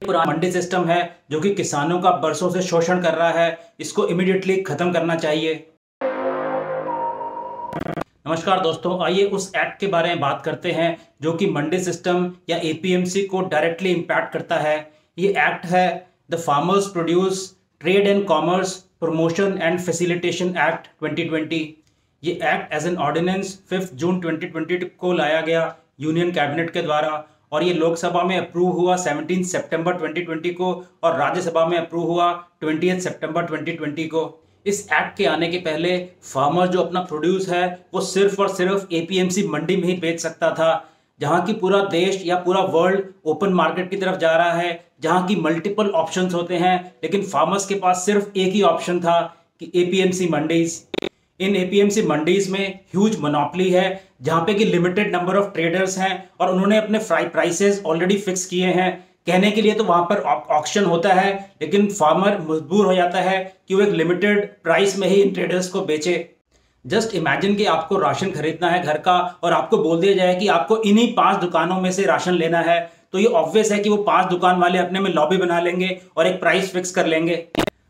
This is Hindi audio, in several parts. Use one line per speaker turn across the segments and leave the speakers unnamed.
पुराना मंडी सिस्टम है जो कि किसानों का बरसों से शोषण कर रहा है, इसको इमीडिएटली खत्म करना चाहिए। नमस्कार दोस्तों, आइए उस एक्ट के बारे में बात करते हैं जो कि मंडी सिस्टम या एपीएमसी को डायरेक्टली इम्पैक्ट करता है। ये एक्ट है the farmers produce trade and commerce promotion and facilitation act 2020। ये एक्ट एज एन ऑर्डिनेंस 5 जून 2020 को लाया गया यूनियन कैबिनेट के द्वारा, और ये लोकसभा में अप्रूव हुआ 17 सितंबर 2020 को और राज्यसभा में अप्रूव हुआ 20 सितंबर 2020 को। इस एक्ट के आने के पहले फार्मर जो अपना प्रोड्यूस है वो सिर्फ और सिर्फ एपीएमसी मंडी में ही बेच सकता था, जहाँ की पूरा देश या पूरा वर्ल्ड ओपन मार्केट की तरफ जा रहा है, जहाँ की मल्टीपल ऑप्शंस होते हैं, लेकिन फार्मर्स के पास सिर्फ एक ही ऑप्शन था कि एपीएमसी मंडीज। इन एपीएमसी मंडीज में ह्यूज मोनोपोली है, जहाँ पे कि लिमिटेड नंबर ऑफ ट्रेडर्स हैं और उन्होंने अपने प्राइसेस ऑलरेडी फिक्स किए हैं। कहने के लिए तो वहाँ पर ऑक्शन होता है, लेकिन फार्मर मजबूर हो जाता है कि वो एक लिमिटेड प्राइस में ही इन ट्रेडर्स को बेचे। जस्ट इमेजिन कि आपको राशन खरीदना है घर का और आपको बोल दिया जाए कि आपको इन्हीं 5 दुकानों में से राशन लेना है, तो ये ऑब्वियस है कि वो 5 दुकान वाले अपने में लॉबी बना लेंगे और एक प्राइस फिक्स कर लेंगे।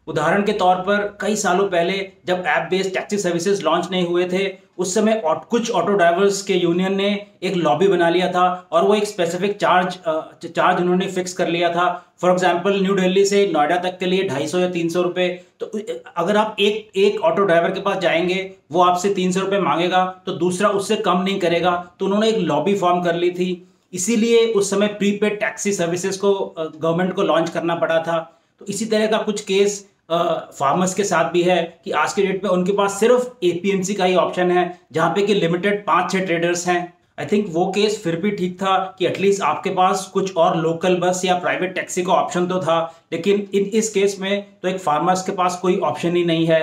उदाहरण के तौर पर कई सालों पहले जब app based taxi services launch नहीं हुए थे, उस समय कुछ ऑटो ड्राइवर्स के यूनियन ने एक लॉबी बना लिया था और वो एक स्पेसिफिक चार्ज उन्होंने फिक्स कर लिया था। फॉर एग्जांपल न्यू दिल्ली से नोएडा तक के लिए 250 या 300 रुपये। तो अगर आप एक ऑटो ड्राइवर के पास जाएंगे, वो आपसे 300 रुपये मांगेगा तो दूसरा उससे कम नहीं करेगा। तो उन्होंने एक लॉबी फॉर्म कर ली थी, इसीलिए उस समय प्रीपेड टैक्सी सर्विसेज को गवर्नमेंट को लॉन्च करना पड़ा था। तो इसी तरह का कुछ केस फार्मर्स के साथ भी है कि आज के डेट में उनके पास सिर्फ एपीएमसी का ही ऑप्शन है, जहां पे कि लिमिटेड 5-6 ट्रेडर्स हैं। आई थिंक वो केस फिर भी ठीक था कि एटलीस्ट आपके पास कुछ और लोकल बस या प्राइवेट टैक्सी का ऑप्शन तो था, लेकिन इस केस में तो एक फार्मर्स के पास कोई ऑप्शन ही नहीं है।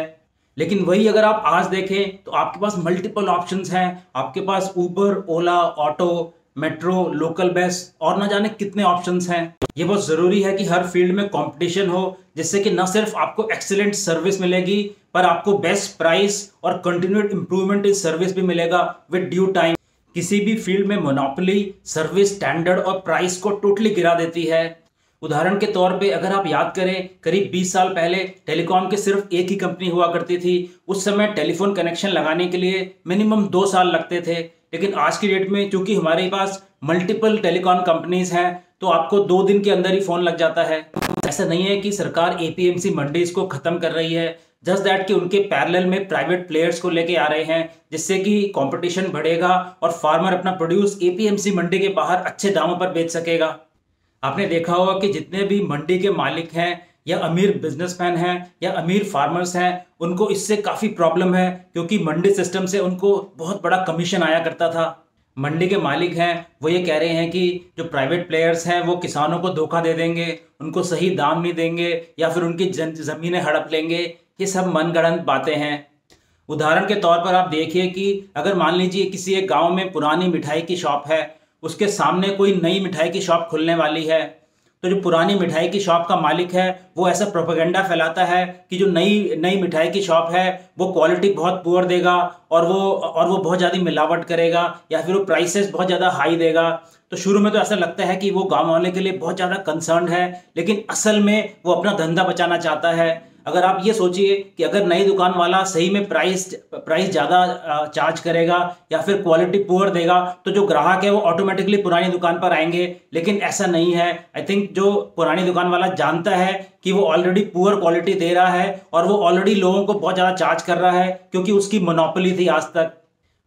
लेकिन वही अगर आप आज देखें तो आपके पास मल्टीपल ऑप्शंस हैं। आपके पास ऊबर, ओला, ऑटो, मेट्रो, लोकल बस और न जाने कितने ऑप्शंस हैं। ये बहुत ज़रूरी है कि हर फील्ड में कंपटीशन हो, जिससे कि न सिर्फ आपको एक्सीलेंट सर्विस मिलेगी, पर आपको बेस्ट प्राइस और कंटिन्यूड इंप्रूवमेंट इन सर्विस भी मिलेगा विद ड्यू टाइम। किसी भी फील्ड में मोनोपोली सर्विस स्टैंडर्ड और प्राइस को टोटली गिरा देती है। उदाहरण के तौर पे अगर आप याद करें, करीब 20 साल पहले टेलीकॉम के सिर्फ एक ही कंपनी हुआ करती थी। उस समय टेलीफोन कनेक्शन लगाने के लिए मिनिमम 2 साल लगते थे, लेकिन आज की डेट में चूंकि हमारे पास मल्टीपल टेलीकॉम कंपनीज हैं, तो आपको 2 दिन के अंदर ही फोन लग जाता है। ऐसा नहीं है कि सरकार एपीएमसी मंडीज को खत्म कर रही है, जस्ट दैट कि उनके पैरेलल में प्राइवेट प्लेयर्स को लेके आ रहे हैं, जिससे कि कंपटीशन बढ़ेगा और फार्मर अपना प्रोड्यूस एपीएमसी मंडी के बाहर अच्छे दामों पर बेच सकेगा। आपने देखा होगा कि जितने भी मंडी के मालिक हैं या अमीर बिजनेसमैन हैं या अमीर फार्मर्स हैं, उनको इससे काफ़ी प्रॉब्लम है, क्योंकि मंडी सिस्टम से उनको बहुत बड़ा कमीशन आया करता था। मंडी के मालिक हैं वो ये कह रहे हैं कि जो प्राइवेट प्लेयर्स हैं वो किसानों को धोखा दे देंगे, उनको सही दाम नहीं देंगे या फिर उनकी ज़मीनें हड़प लेंगे। ये सब मनगढ़ंत बातें हैं। उदाहरण के तौर पर आप देखिए कि अगर मान लीजिए किसी एक गांव में पुरानी मिठाई की शॉप है, उसके सामने कोई नई मिठाई की शॉप खुलने वाली है, तो जो पुरानी मिठाई की शॉप का मालिक है वो ऐसा प्रोपेगेंडा फैलाता है कि जो नई मिठाई की शॉप है वो क्वालिटी बहुत पुअर देगा और वो बहुत ज़्यादा मिलावट करेगा या फिर वो प्राइसेस बहुत ज़्यादा हाई देगा। तो शुरू में तो ऐसा लगता है कि वो गाँव वाले के लिए बहुत ज़्यादा कंसर्न है, लेकिन असल में वो अपना धंधा बचाना चाहता है। अगर आप ये सोचिए कि अगर नई दुकान वाला सही में प्राइस ज़्यादा चार्ज करेगा या फिर क्वालिटी पुअर देगा, तो जो ग्राहक है वो ऑटोमेटिकली पुरानी दुकान पर आएंगे, लेकिन ऐसा नहीं है। आई थिंक जो पुरानी दुकान वाला जानता है कि वो ऑलरेडी पुअर क्वालिटी दे रहा है और वो ऑलरेडी लोगों को बहुत ज़्यादा चार्ज कर रहा है, क्योंकि उसकी मोनोपोली थी आज तक।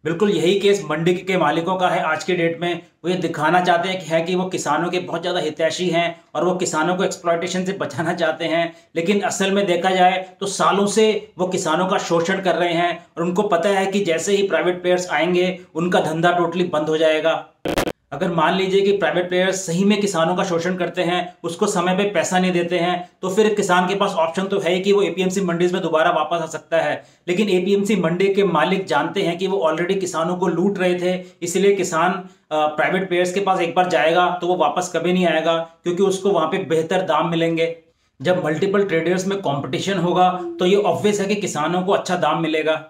बिल्कुल यही केस मंडी के मालिकों का है आज के डेट में। वो ये दिखाना चाहते हैं कि वो किसानों के बहुत ज़्यादा हितैषी हैं और वो किसानों को एक्सप्लॉयटेशन से बचाना चाहते हैं, लेकिन असल में देखा जाए तो सालों से वो किसानों का शोषण कर रहे हैं और उनको पता है कि जैसे ही प्राइवेट प्लेयर्स आएंगे उनका धंधा टोटली बंद हो जाएगा। अगर मान लीजिए कि प्राइवेट प्लेयर्स सही में किसानों का शोषण करते हैं, उसको समय पे पैसा नहीं देते हैं, तो फिर किसान के पास ऑप्शन तो है कि वो एपीएमसी मंडीज में दोबारा वापस आ सकता है। लेकिन एपीएमसी मंडी के मालिक जानते हैं कि वो ऑलरेडी किसानों को लूट रहे थे, इसलिए किसान प्राइवेट प्लेयर्स के पास एक बार जाएगा तो वो वापस कभी नहीं आएगा, क्योंकि उसको वहाँ पे बेहतर दाम मिलेंगे। जब मल्टीपल ट्रेडर्स में कॉम्पिटिशन होगा तो ये ऑब्वियस है कि किसानों को अच्छा दाम मिलेगा।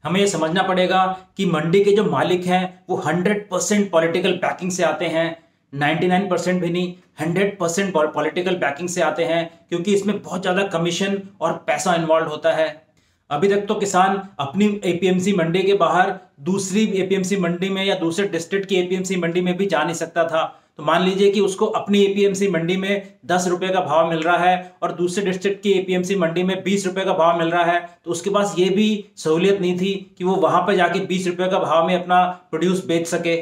हमें ये समझना पड़ेगा कि मंडी के जो मालिक हैं वो 100% पॉलिटिकल बैकिंग से आते हैं। 99% भी नहीं, 100% पॉलिटिकल बैकिंग से आते हैं, क्योंकि इसमें बहुत ज़्यादा कमीशन और पैसा इन्वॉल्व होता है। अभी तक तो किसान अपनी एपीएमसी मंडी के बाहर दूसरी एपीएमसी मंडी में या दूसरे डिस्ट्रिक्ट की एपीएमसी मंडी में भी जा नहीं सकता था। तो मान लीजिए कि उसको अपनी एपीएमसी मंडी में 10 रुपए का भाव मिल रहा है और दूसरे डिस्ट्रिक्ट की एपीएमसी मंडी में 20 रुपए का भाव मिल रहा है, तो उसके पास ये भी सहूलियत नहीं थी कि वो वहां पर जाके 20 रुपए का भाव में अपना प्रोड्यूस बेच सके।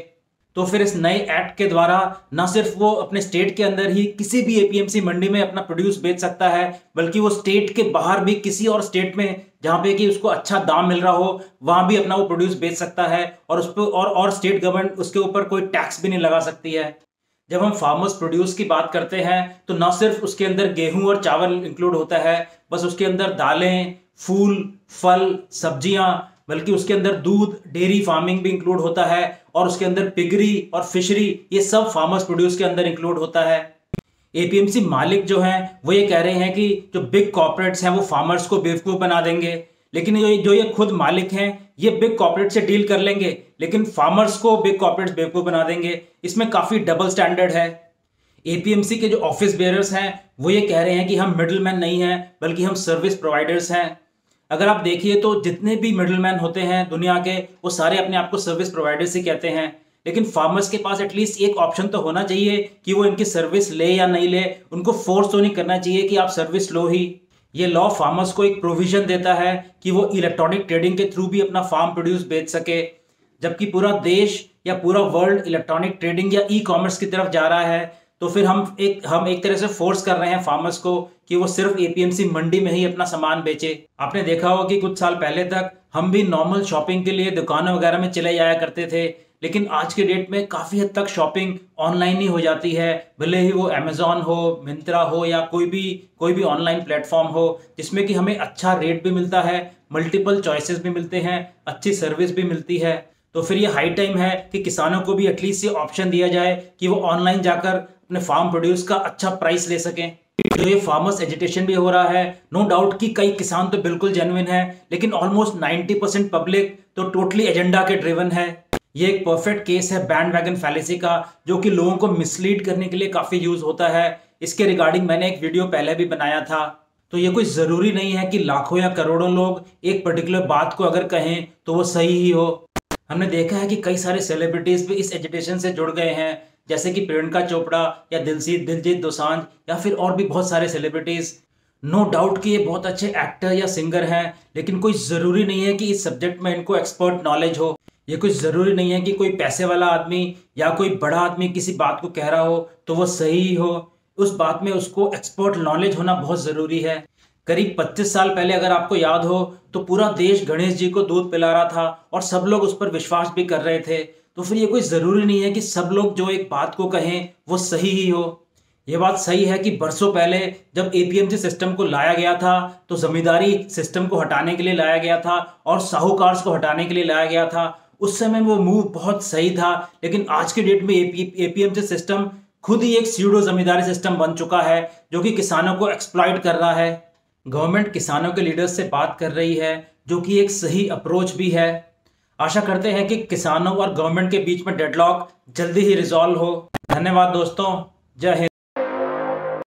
तो फिर इस नए एक्ट के द्वारा न सिर्फ वो अपने स्टेट के अंदर ही किसी भी एपीएमसी मंडी में अपना प्रोड्यूस बेच सकता है, बल्कि वो स्टेट के बाहर भी किसी और स्टेट में जहां पे कि उसको अच्छा दाम मिल रहा हो वहां भी अपना वो प्रोड्यूस बेच सकता है, और उस पर और स्टेट गवर्नमेंट उसके ऊपर कोई टैक्स भी नहीं लगा सकती है। जब हम फार्मर्स प्रोड्यूस की बात करते हैं तो न सिर्फ उसके अंदर गेहूं और चावल इंक्लूड होता है, बस उसके अंदर दालें, फूल, फल, सब्जियां, बल्कि उसके अंदर दूध, डेयरी फार्मिंग भी इंक्लूड होता है, और उसके अंदर पिगरी और फिशरी, ये सब फार्मर्स प्रोड्यूस के अंदर इंक्लूड होता है। एपीएमसी मालिक जो हैं वो ये कह रहे हैं कि जो बिग कॉर्पोरेट्स हैं वो फार्मर्स को बेवकूफ़ बना देंगे, लेकिन जो ये खुद मालिक हैं ये बिग कॉर्पोरेट से डील कर लेंगे, लेकिन फार्मर्स को बिग कॉर्पोरेट्स बेवकूफ़ बना देंगे। इसमें काफ़ी डबल स्टैंडर्ड है। एपीएमसी के जो ऑफिस बेयरर्स हैं वो ये कह रहे हैं कि हम मिडलमैन नहीं हैं, बल्कि हम सर्विस प्रोवाइडर्स हैं। अगर आप देखिए तो जितने भी मिडलमैन होते हैं दुनिया के, वो सारे अपने आप को सर्विस प्रोवाइडर्स ही कहते हैं, लेकिन फार्मर्स के पास एटलीस्ट एक ऑप्शन तो होना चाहिए कि वो इनकी सर्विस ले या नहीं ले। उनको फोर्स तो नहीं करना चाहिए कि आप सर्विस लो ही। ये लॉ फार्मर्स को एक प्रोविजन देता है कि वो इलेक्ट्रॉनिक ट्रेडिंग के थ्रू भी अपना फार्म प्रोड्यूस बेच सके, जबकि पूरा देश या पूरा वर्ल्ड इलेक्ट्रॉनिक ट्रेडिंग या ई कॉमर्स की तरफ जा रहा है। तो फिर हम एक तरह से फोर्स कर रहे हैं फार्मर्स को कि वो सिर्फ एपीएमसी मंडी में ही अपना सामान बेचे। आपने देखा होगा कि कुछ साल पहले तक हम भी नॉर्मल शॉपिंग के लिए दुकानों वगैरह में चले जाया करते थे, लेकिन आज के डेट में काफ़ी हद तक शॉपिंग ऑनलाइन ही हो जाती है, भले ही वो अमेजॉन हो, मिंत्रा हो या कोई भी ऑनलाइन प्लेटफॉर्म हो, जिसमें कि हमें अच्छा रेट भी मिलता है, मल्टीपल चॉइसेस भी मिलते हैं, अच्छी सर्विस भी मिलती है। तो फिर ये हाई टाइम है कि किसानों को भी एटलीस्ट ये ऑप्शन दिया जाए कि वो ऑनलाइन जाकर अपने फार्म प्रोड्यूस का अच्छा प्राइस ले सकें। जो ये फार्मर्स एजिटेशन भी हो रहा है, नो डाउट कि कई किसान तो बिल्कुल जेन्युइन है, लेकिन ऑलमोस्ट 90% पब्लिक तो टोटली एजेंडा के ड्रिवन है। ये एक परफेक्ट केस है बैंड वैगन फैलेसी का, जो कि लोगों को मिसलीड करने के लिए काफ़ी यूज होता है। इसके रिगार्डिंग मैंने एक वीडियो पहले भी बनाया था। तो ये कोई ज़रूरी नहीं है कि लाखों या करोड़ों लोग एक पर्टिकुलर बात को अगर कहें तो वो सही ही हो। हमने देखा है कि कई सारे सेलिब्रिटीज़ भी इस एजिटेशन से जुड़ गए हैं, जैसे कि प्रियंका चोपड़ा या दिलजीत दोसांझ या फिर और भी बहुत सारे सेलिब्रिटीज़। नो डाउट कि ये बहुत अच्छे एक्टर या सिंगर हैं, लेकिन कोई ज़रूरी नहीं है कि इस सब्जेक्ट में इनको एक्सपर्ट नॉलेज हो। ये कोई ज़रूरी नहीं है कि कोई पैसे वाला आदमी या कोई बड़ा आदमी किसी बात को कह रहा हो तो वो सही ही हो। उस बात में उसको एक्सपर्ट नॉलेज होना बहुत ज़रूरी है। करीब 25 साल पहले अगर आपको याद हो तो पूरा देश गणेश जी को दूध पिला रहा था और सब लोग उस पर विश्वास भी कर रहे थे। तो फिर ये कोई ज़रूरी नहीं है कि सब लोग जो एक बात को कहें वो सही ही हो। ये बात सही है कि बरसों पहले जब एपीएमसी सिस्टम को लाया गया था तो जमींदारी सिस्टम को हटाने के लिए लाया गया था और साहूकार को हटाने के लिए लाया गया था। उस समय वो मूव बहुत सही था, लेकिन आज के डेट में एपीएमसी सिस्टम खुद ही एक स्यूडो जमींदारी सिस्टम बन चुका है, जो कि किसानों को एक्सप्लॉइट कर रहा है। गवर्नमेंट किसानों के लीडर्स से बात कर रही है, जो कि एक सही अप्रोच भी है। आशा करते हैं कि किसानों और गवर्नमेंट के बीच में डेडलॉक जल्दी ही रिजॉल्व हो। धन्यवाद दोस्तों, जय हिंद।